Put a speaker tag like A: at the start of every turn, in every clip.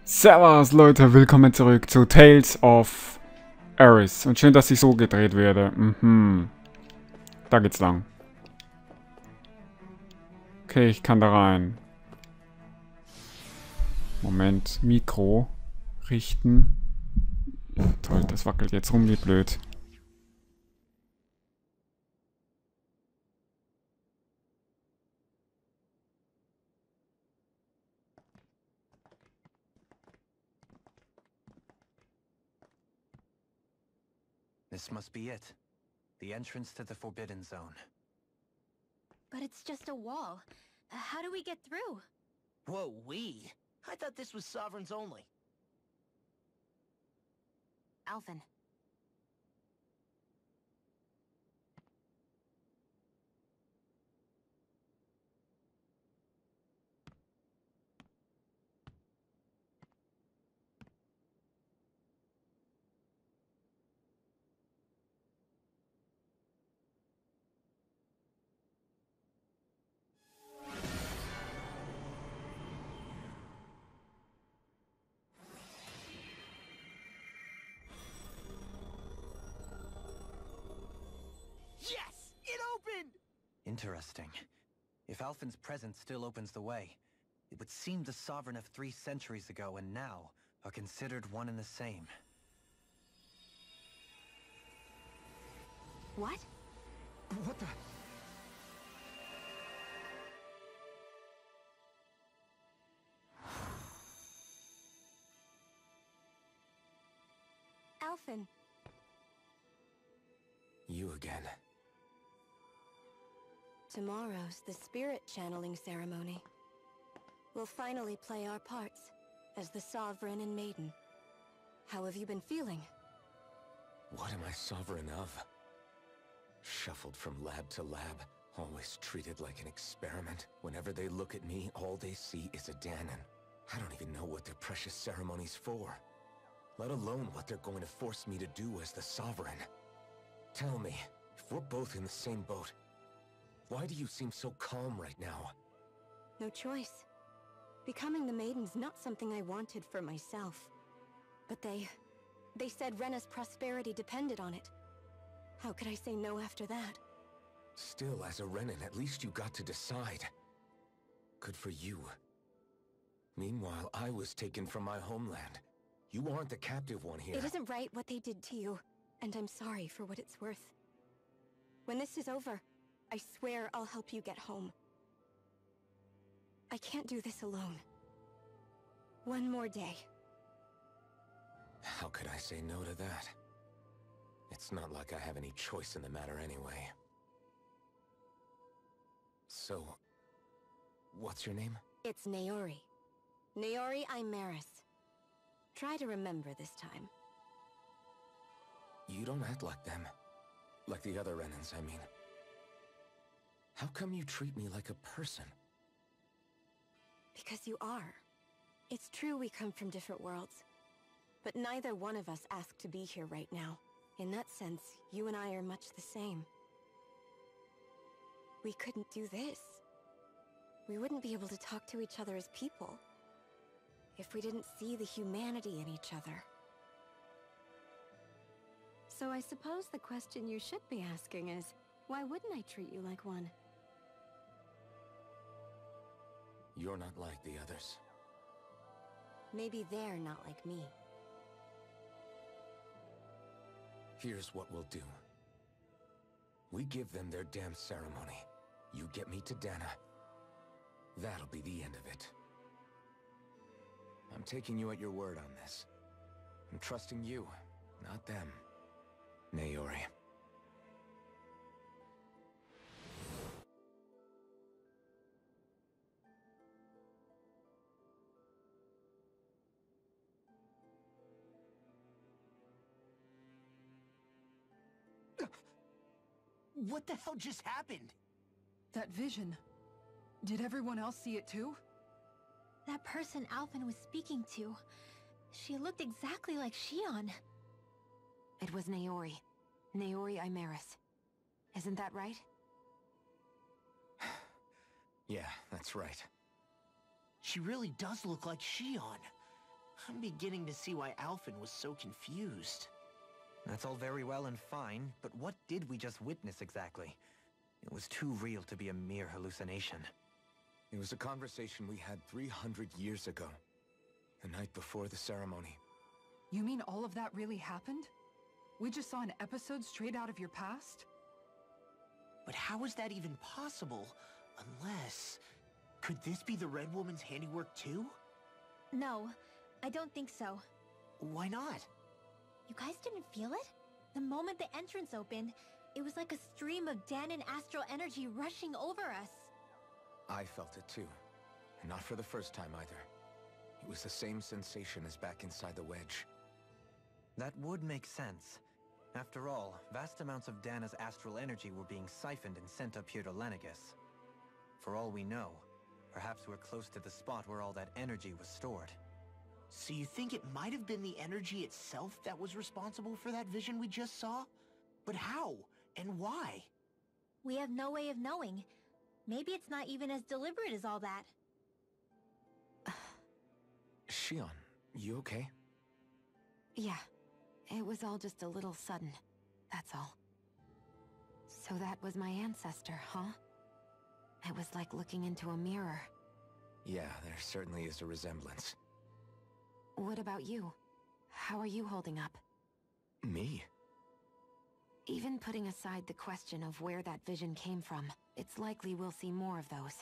A: Servus Leute, willkommen zurück zu Tales of Ares. Und schön, dass ich so gedreht werde. Da geht's lang. Okay, ich kann da rein. Moment, Mikro richten. Ja, toll, das wackelt jetzt rum wie blöd.
B: This must be it. The entrance to the Forbidden Zone.
C: But it's just a wall. How do we get through?
D: Whoa, we? I thought this was Sovereigns only.
C: Alphen.
D: Yes! It opened!
B: Interesting. If Alphen's presence still opens the way, it would seem the Sovereign of 3 centuries ago and now are considered one and the same.
C: What?
D: What the...
C: Alphen.
B: You again.
C: Tomorrow's the spirit channeling ceremony. We'll finally play our parts as the Sovereign and Maiden. How have you been feeling?
E: What am I sovereign of? Shuffled from lab to lab, always treated like an experiment. Whenever they look at me, all they see is a Danon. I don't even know what their precious ceremony's for, let alone what they're going to force me to do as the Sovereign. Tell me, if we're both in the same boat, why do you seem so calm right now?
C: No choice. Becoming the Maiden's not something I wanted for myself. But they said Rena's prosperity depended on it. How could I say no after that?
E: Still, as a Renan, at least you got to decide. Good for you. Meanwhile, I was taken from my homeland. You aren't the captive one here.
C: It isn't right what they did to you, and I'm sorry for what it's worth. When this is over, I swear I'll help you get home. I can't do this alone. One more day.
E: How could I say no to that? It's not like I have any choice in the matter anyway. So, what's your name?
C: It's Naori. Naori Imaris. Try to remember this time.
E: You don't act like them. Like the other Renans, I mean. How come you treat me like a person?
C: Because you are. It's true we come from different worlds. But neither one of us asked to be here right now. In that sense, you and I are much the same. We couldn't do this. We wouldn't be able to talk to each other as people if we didn't see the humanity in each other. So I suppose the question you should be asking is, why wouldn't I treat you like one?
E: You're not like the others.
C: Maybe they're not like me.
E: Here's what we'll do. We give them their damn ceremony. You get me to Dana. That'll be the end of it. I'm taking you at your word on this. I'm trusting you, not them. Naori.
D: What the hell just happened?
F: That vision. Did everyone else see it too?
G: That person Alphen was speaking to, she looked exactly like Shion.
C: It was Naori. Naori Imaris. Isn't that right?
E: Yeah, that's right.
D: She really does look like Shion. I'm beginning to see why Alphen was so confused.
B: That's all very well and fine, but what did we just witness exactly? It was too real to be a mere hallucination.
E: It was a conversation we had 300 years ago. The night before the ceremony.
F: You mean all of that really happened? We just saw an episode straight out of your past?
D: But how is that even possible? Unless... Could this be the Red Woman's handiwork too?
G: No, I don't think so.
D: Why not?
G: You guys didn't feel it? The moment the entrance opened, it was like a stream of Danon astral energy rushing over us.
E: I felt it too. And not for the first time either. It was the same sensation as back inside the wedge.
B: That would make sense. After all, vast amounts of Dana's astral energy were being siphoned and sent up here to Lenegus. For all we know, perhaps we're close to the spot where all that energy was stored.
D: So you think it might have been the energy itself that was responsible for that vision we just saw? But how? And why?
G: We have no way of knowing. Maybe it's not even as deliberate as all that.
E: Shion, you okay?
C: Yeah, it was all just a little sudden, that's all. So that was my ancestor, huh? It was like looking into a mirror.
E: Yeah, there certainly is a resemblance.
C: What about you? How are you holding up?
E: Me?
C: Even putting aside the question of where that vision came from, it's likely we'll see more of those.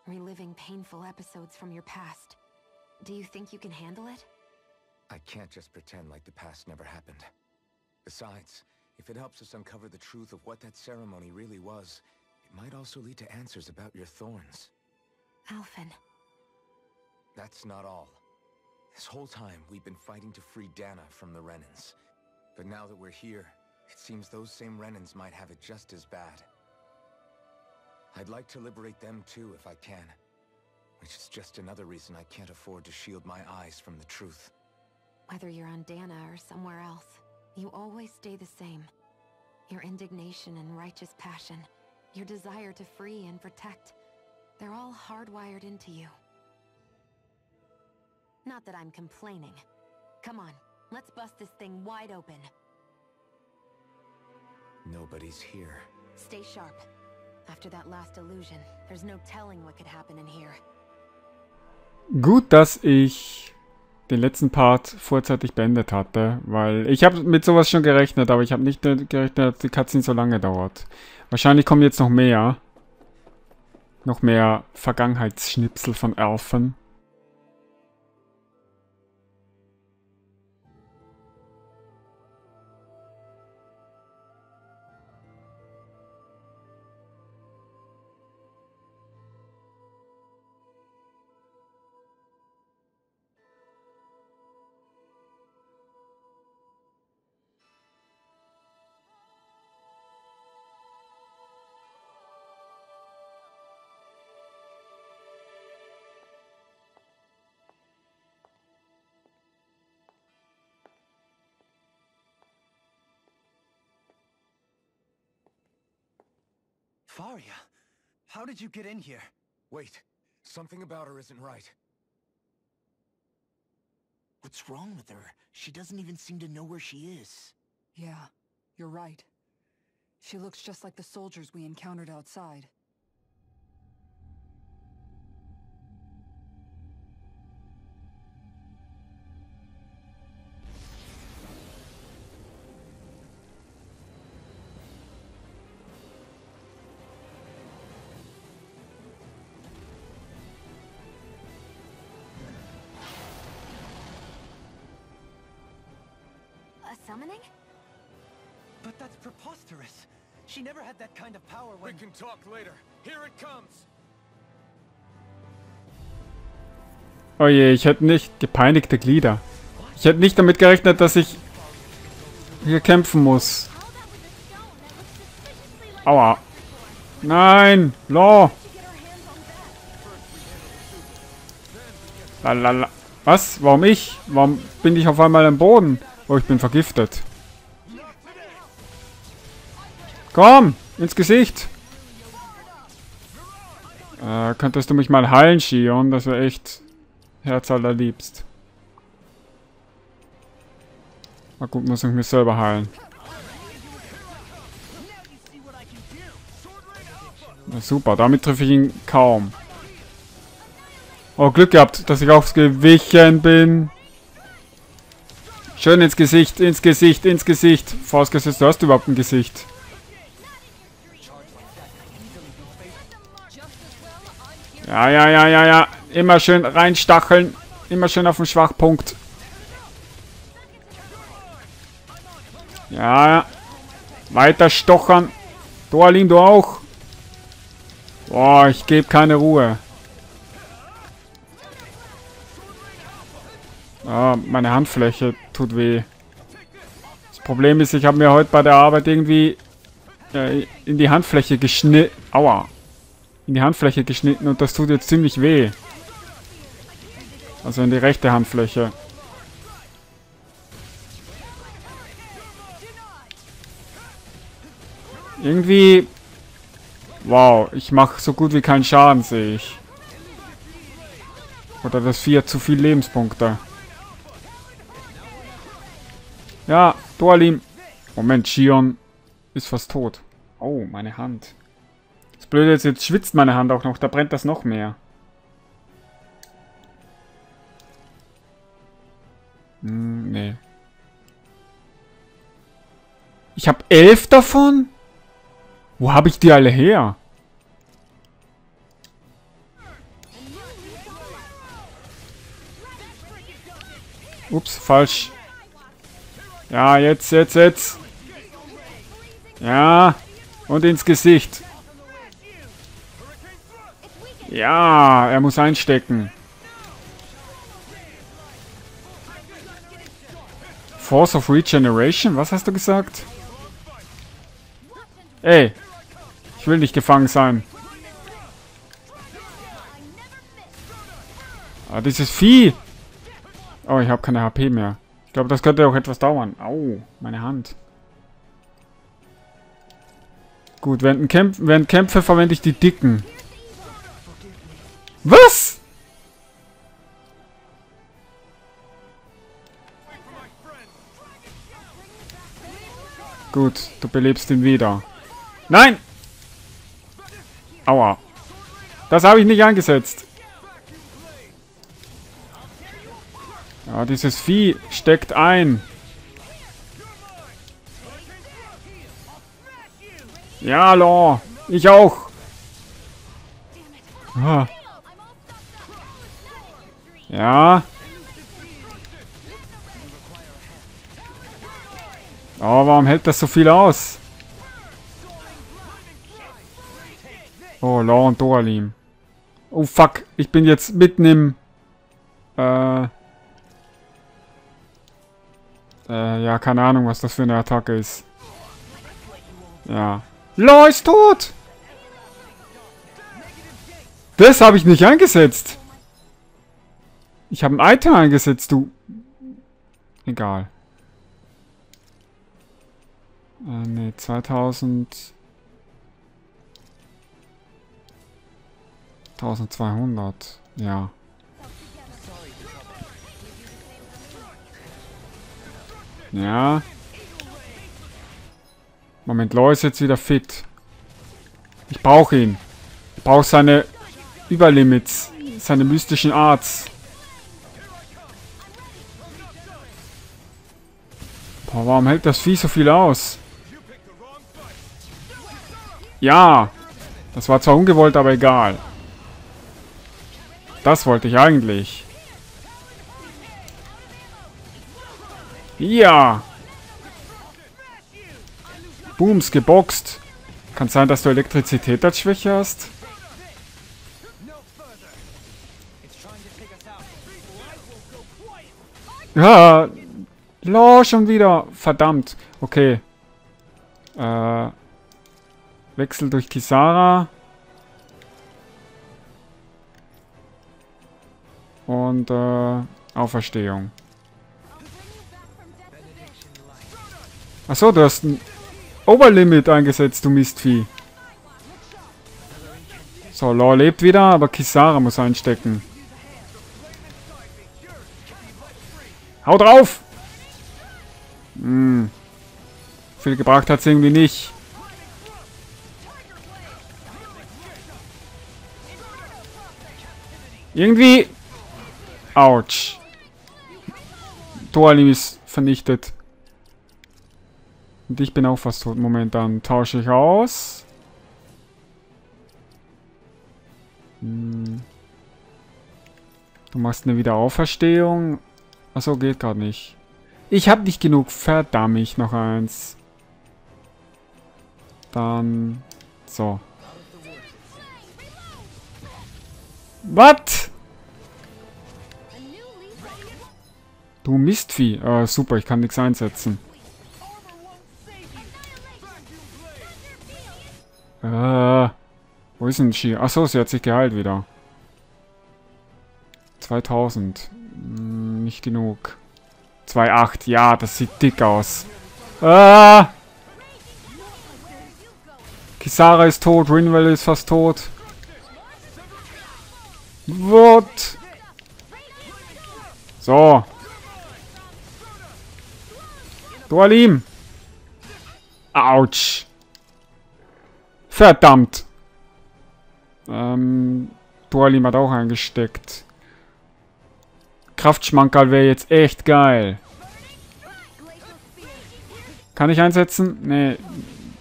C: Reliving painful episodes from your past. Do you think you can handle it?
E: I can't just pretend like the past never happened. Besides, if it helps us uncover the truth of what that ceremony really was, it might also lead to answers about your thorns.
C: Alphen.
E: That's not all. This whole time, we've been fighting to free Dana from the Renans. But now that we're here, it seems those same Renans might have it just as bad. I'd like to liberate them too if I can. Which is just another reason I can't afford to shield my eyes from the truth.
C: Whether you're on Dana or somewhere else, you always stay the same. Your indignation and righteous passion, your desire to free and protect, they're all hardwired into you. Not that I'm complaining. Come on, let's bust this thing wide open.
E: Nobody's here.
C: Stay sharp. After that last illusion, there's no telling what could happen in here.
A: Gut, dass ich den letzten Part vorzeitig beendet hatte, weil ich habe mit sowas schon gerechnet, aber ich habe nicht gerechnet, dass die Cutscene so lange dauert. Wahrscheinlich kommen jetzt noch mehr. Noch mehr Vergangenheitsschnipsel von Alphen.
B: Faria, how did you get in here?
E: Wait, something about her isn't right.
D: What's wrong with her? She doesn't even seem to know where she is.
F: Yeah, you're right. She looks just like the soldiers we encountered outside.
C: A summoning?
B: But that's preposterous. She never had that kind of power when...
E: We can talk later. Here it comes.
A: Oh je, ich hätte nicht gepeinigte Glieder. Ich hätte nicht damit gerechnet, dass ich hier kämpfen muss. Aua. Nein, Law. Lalala. Was? Warum ich? Warum bin ich auf einmal am Boden? Oh, ich bin vergiftet. Komm, ins Gesicht. Könntest du mich mal heilen, Shion? Das wäre echt Herz allerliebst. Na gut, muss ich mich selber heilen. Na super, damit treffe ich ihn kaum. Oh, Glück gehabt, dass ich aufgewichen bin. Schön ins Gesicht, ins Gesicht, ins Gesicht. Vorausgesetzt, du hast überhaupt ein Gesicht. Ja, ja, ja, ja, ja. Immer schön reinstacheln. Immer schön auf den Schwachpunkt. Ja, ja. Weiter stochern. Dorlin, du auch. Boah, ich gebe keine Ruhe. Ah, meine Handfläche tut weh. Das Problem ist, ich habe mir heute bei der Arbeit irgendwie in die Handfläche geschnitten. Aua. In die Handfläche geschnitten und das tut jetzt ziemlich weh. Also in die rechte Handfläche. Irgendwie... Wow, ich mache so gut wie keinen Schaden, sehe ich. Oder das 4 zu viel Lebenspunkte. Ja, Dorlim. Moment, Shion ist fast tot. Oh, meine Hand. Das Blöde ist, jetzt schwitzt meine Hand auch noch. Da brennt das noch mehr. Nee. Ich habe 11 davon? Wo habe ich die alle her? Ups, falsch. Ja, jetzt. Ja, und ins Gesicht. Ja, er muss einstecken. Force of Regeneration? Was hast du gesagt? Ey, ich will nicht gefangen sein. Ah, dieses Vieh. Oh, ich habe keine HP mehr. Ich glaube, das könnte auch etwas dauern. Au, meine Hand. Gut, während Kämpfe verwende ich die Dicken. Was? Gut, du belebst ihn wieder. Nein! Aua. Das habe ich nicht eingesetzt. Ja, dieses Vieh steckt ein. Ja, Law. Ich auch. Ah. Ja. Oh, warum hält das so viel aus? Oh, Law und Dorlim. Oh, fuck. Ich bin jetzt mitten im... ja, keine Ahnung, was das für eine Attacke ist. Ja. Law ist tot! Das habe ich nicht eingesetzt. Ich habe ein Item eingesetzt, du. Egal. Ne, 2000... 1200. Ja. Ja. Moment, Law ist jetzt wieder fit. Ich brauche ihn. Ich brauche seine Überlimits. Seine mystischen Arts. Boah, warum hält das Vieh so viel aus? Ja. Das war zwar ungewollt, aber egal. Das wollte ich eigentlich. Ja. Booms, geboxt. Kann sein, dass du Elektrizität als Schwäche hast. Ja. Law schon wieder. Verdammt. Okay. Wechsel durch Kisara. Und Auferstehung. Achso, du hast ein Overlimit eingesetzt, du Mistvieh. So, Law lebt wieder, aber Kisara muss einstecken. Hau drauf! Viel gebracht hat es irgendwie nicht. Irgendwie... Autsch. TheUncleWulf ist vernichtet. Und ich bin auch fast tot. Moment, dann tausche ich aus. Du machst eine Wiederauferstehung. Achso, geht gerade nicht. Ich habe nicht genug. Verdammt, noch eins. Dann... So. Was? Du Mistvieh. Super, ich kann nichts einsetzen. Wo ist denn Ski? Achso, sie hat sich geheilt wieder. 2000. Nicht genug. 2,8. Ja, das sieht dick aus. Kisara ist tot. Rinwell ist fast tot. What? So. TheUncleWulf. Autsch. Verdammt. TheUncleWulf hat auch eingesteckt. Kraftschmankerl wäre jetzt echt geil. Kann ich einsetzen? Nee.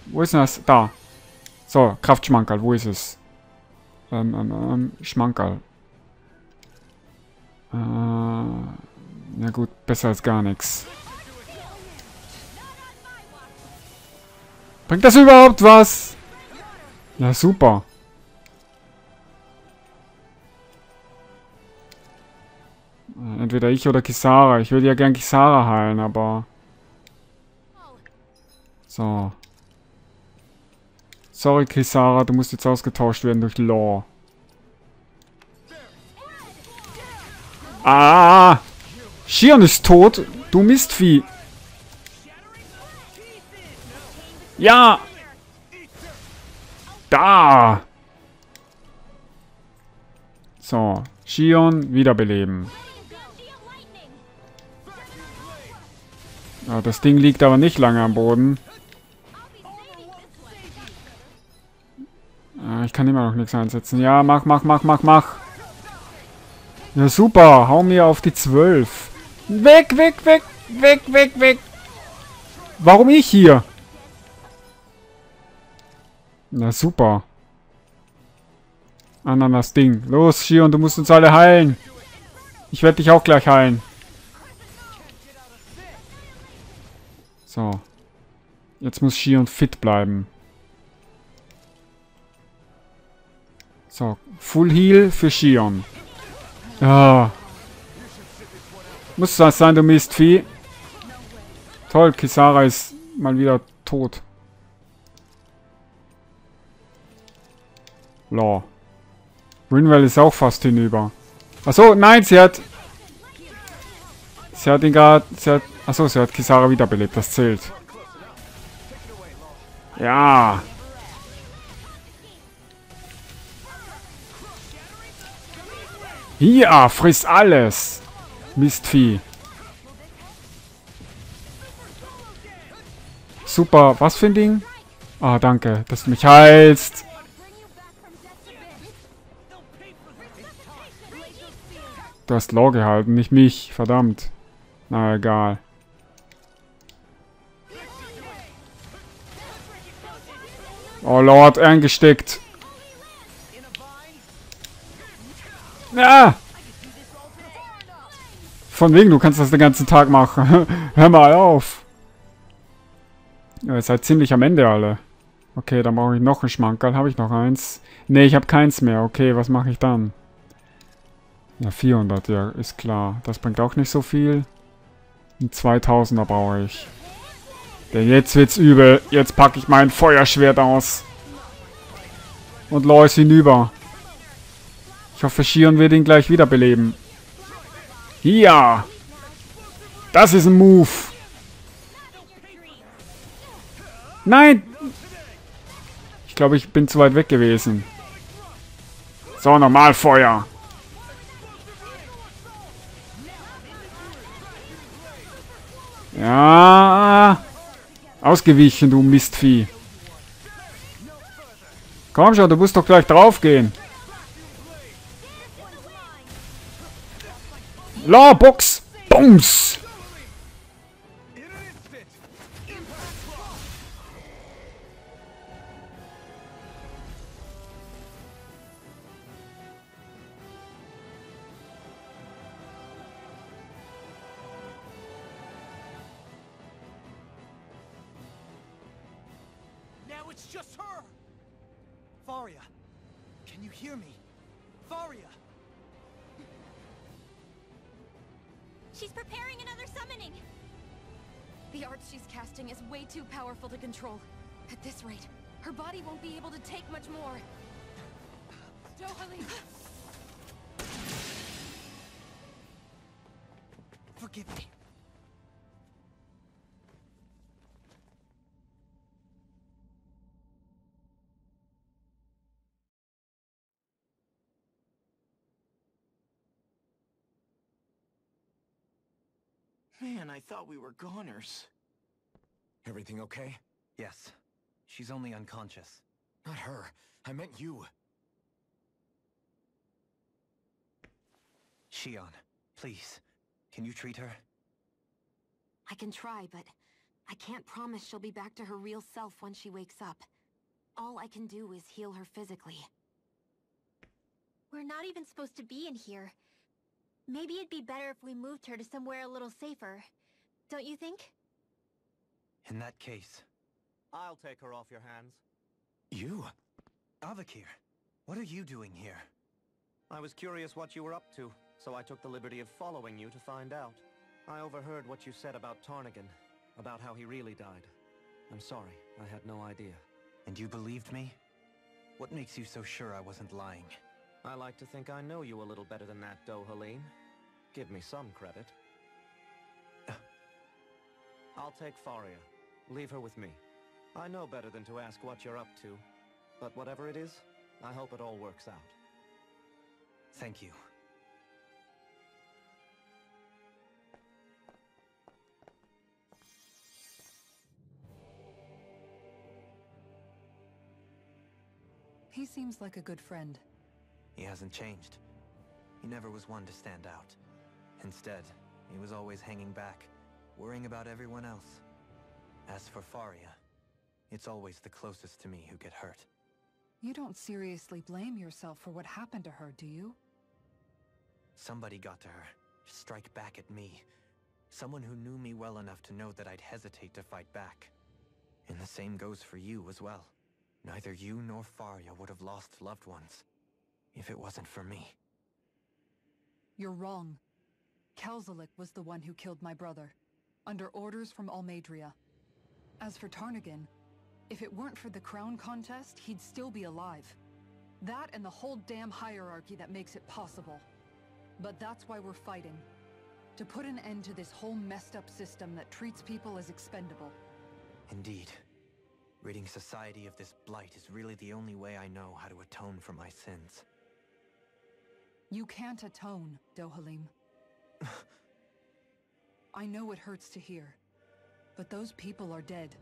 A: Wo ist denn das? Da. So, Kraftschmankerl. Wo ist es? Schmankerl. Na gut, besser als gar nichts. Bringt das überhaupt was? Ja, super. Entweder ich oder Kisara. Ich würde ja gern Kisara heilen, aber... So. Sorry, Kisara, du musst jetzt ausgetauscht werden durch Law. Ah! Shion ist tot! Du Mistvieh! Ja! Da! So. Shion wiederbeleben. Ja, das Ding liegt aber nicht lange am Boden. Ich kann immer noch nichts einsetzen. Ja, mach. Ja, super. Hau mir auf die 12. Weg. Warum ich hier? Na, super. Ananas Ding. Los, Shion, du musst uns alle heilen. Ich werde dich auch gleich heilen. So. Jetzt muss Shion fit bleiben. So, Full Heal für Shion. Ah. Muss das sein, du Mistvieh? Toll, Kisara ist mal wieder tot. Law. Rinwell ist auch fast hinüber. Achso, nein, sie hat ihn gerade... Achso, sie hat Kisara wiederbelebt, das zählt. Ja. Hier, friss alles. Mistvieh. Super, was für ein Ding? Ah, danke, dass du mich heilst. Du hast Law gehalten, nicht mich. Verdammt. Na, egal. Oh Lord, eingesteckt. Ja! Von wegen, du kannst das den ganzen Tag machen. Hör mal auf. Ja, ihr seid ziemlich am Ende alle. Okay, dann brauche ich noch einen Schmankerl. Habe ich noch eins? Ne, ich habe keins mehr. Okay, was mache ich dann? Ja, 400, ja, ist klar. Das bringt auch nicht so viel. Ein 2000er brauche ich. Denn jetzt wird's übel. Jetzt packe ich mein Feuerschwert aus. Und Law ist hinüber. Ich hoffe, Shion wird ihn gleich wiederbeleben. Ja! Das ist ein Move! Nein! Ich glaube, ich bin zu weit weg gewesen. So, normal Feuer. Ja. Ausgewichen, du Mistvieh. Komm schon, du musst doch gleich draufgehen. La, Box! Bums!
B: Now it's just her! Faria, can you hear me? Faria!
G: She's preparing another summoning!
C: The art she's casting is way too powerful to control. At this rate, her body won't be able to take much more. Dohalim!
B: Forgive me.
D: Man, I thought we were goners.
E: Everything okay?
B: Yes. She's only unconscious.
E: Not her. I meant you.
B: Shion, please. Can you treat her?
C: I can try, but I can't promise she'll be back to her real self when she wakes up. All I can do is heal her physically.
G: We're not even supposed to be in here. Maybe it'd be better if we moved her to somewhere a little safer. Don't you think?
B: In that case...
H: I'll take her off your hands.
B: You? Avakir, what are you doing here?
H: I was curious what you were up to, so I took the liberty of following you to find out. I overheard what you said about Tarnigan, about how he really died. I'm sorry, I had no idea.
B: And you believed me? What makes you so sure I wasn't lying?
H: I like to think I know you a little better than that, Dohalim. Give me some credit. I'll take Faria. Leave her with me. I know better than to ask what you're up to. But whatever it is, I hope it all works out.
B: Thank you.
F: He seems like a good friend.
B: He hasn't changed. He never was one to stand out. Instead, he was always hanging back, worrying about everyone else. As for Faria, it's always the closest to me who get hurt.
F: You don't seriously blame yourself for what happened to her, do you?
B: Somebody got to her, to strike back at me. Someone who knew me well enough to know that I'd hesitate to fight back. And the same goes for you as well. Neither you nor Faria would have lost loved ones, if it wasn't for me.
F: You're wrong. Kelzelik was the one who killed my brother, under orders from Almadria. As for Tarnigan, if it weren't for the crown contest, he'd still be alive. That and the whole damn hierarchy that makes it possible. But that's why we're fighting. To put an end to this whole messed up system that treats people as expendable.
B: Indeed. Ridding society of this blight is really the only way I know how to atone for my sins.
F: You can't atone, Dohalim. I know it hurts to hear, but those people are dead.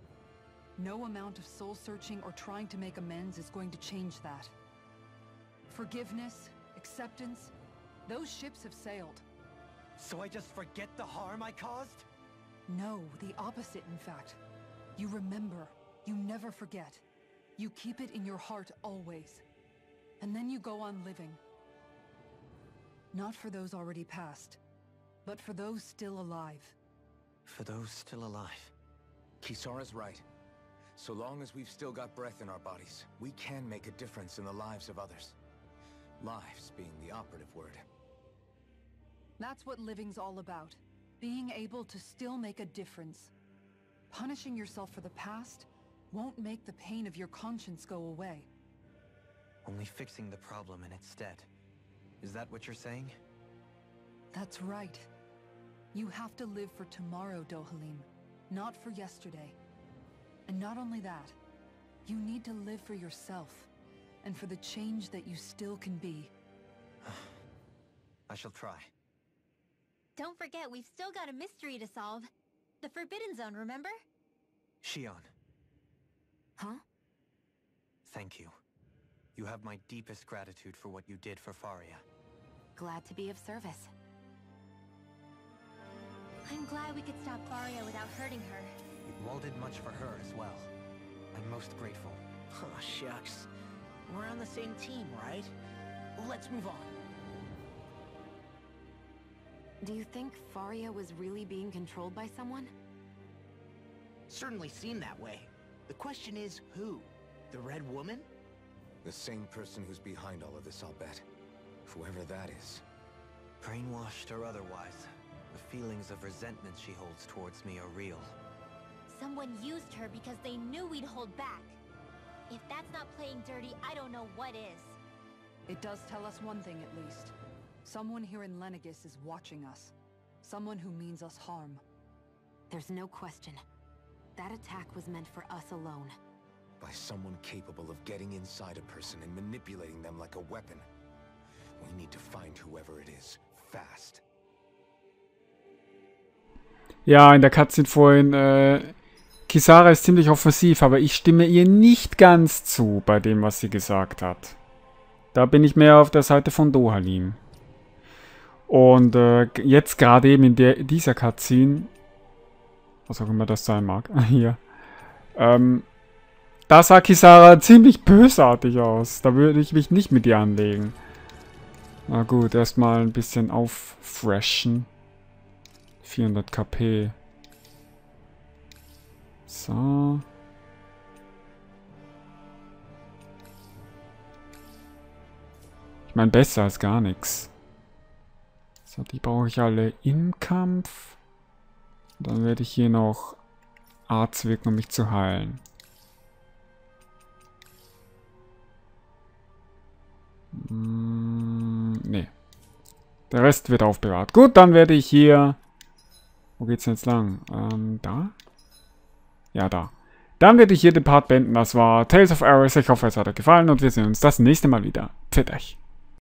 F: No amount of soul-searching or trying to make amends is going to change that. Forgiveness, acceptance, those ships have sailed.
B: So I just forget the harm I caused?
F: No, the opposite, in fact. You remember. You never forget. You keep it in your heart always. And then you go on living. Not for those already passed, but for those still alive.
B: For those still alive.
E: Kisara's right. So long as we've still got breath in our bodies, we can make a difference in the lives of others. Lives being the operative word.
F: That's what living's all about. Being able to still make a difference. Punishing yourself for the past won't make the pain of your conscience go away.
B: Only fixing the problem in its stead. Is that what you're saying?
F: That's right. You have to live for tomorrow, Dohalim, not for yesterday. And not only that, you need to live for yourself, and for the change that you still can be.
B: I shall try.
G: Don't forget, we've still got a mystery to solve. The Forbidden Zone, remember?
B: Shion,
C: Huh?
B: thank you. You have my deepest gratitude for what you did for Faria.
C: Glad to be of service.
G: I'm glad we could stop Faria without hurting her.
B: You all did much for her as well. I'm most grateful.
D: Oh, shucks. We're on the same team, right? Let's move on.
C: Do you think Faria was really being controlled by someone?
D: Certainly seemed that way. The question is, who? The Red Woman?
E: The same person who's behind all of this, I'll bet. Whoever that is.
B: Brainwashed or otherwise, the feelings of resentment she holds towards me are real.
G: Someone used her because they knew we'd hold back. If that's not playing dirty, I don't know what is.
F: It does tell us one thing at least. Someone here in Lenegis is watching us. Someone who means us harm.
C: There's no question. That attack was meant for us alone.
E: By someone capable of getting inside a person and manipulating them like a weapon. We need to find whoever it is. Fast.
A: Ja, in der Cutscene vorhin, Kisara ist ziemlich offensiv, aber ich stimme ihr nicht ganz zu bei dem, was sie gesagt hat. Da bin ich mehr auf der Seite von Dohalim. Und jetzt gerade eben in dieser Cutscene, was auch immer das sein mag, hier, da sah Kisara ziemlich bösartig aus. Da würde ich mich nicht mit ihr anlegen. Na gut, erstmal ein bisschen auffreshen. 400 KP. So. Ich meine, besser als gar nichts. So, die brauche ich alle im Kampf. Und dann werde ich hier noch Arzt wirken, um mich zu heilen. Nee. Der Rest wird aufbewahrt. Gut, dann werde ich hier... Wo geht's denn jetzt lang? Da? Ja, da. Dann werde ich hier den Part beenden. Das war Tales of Ares. Ich hoffe, es hat euch gefallen und wir sehen uns das nächste Mal wieder. Pfiat euch.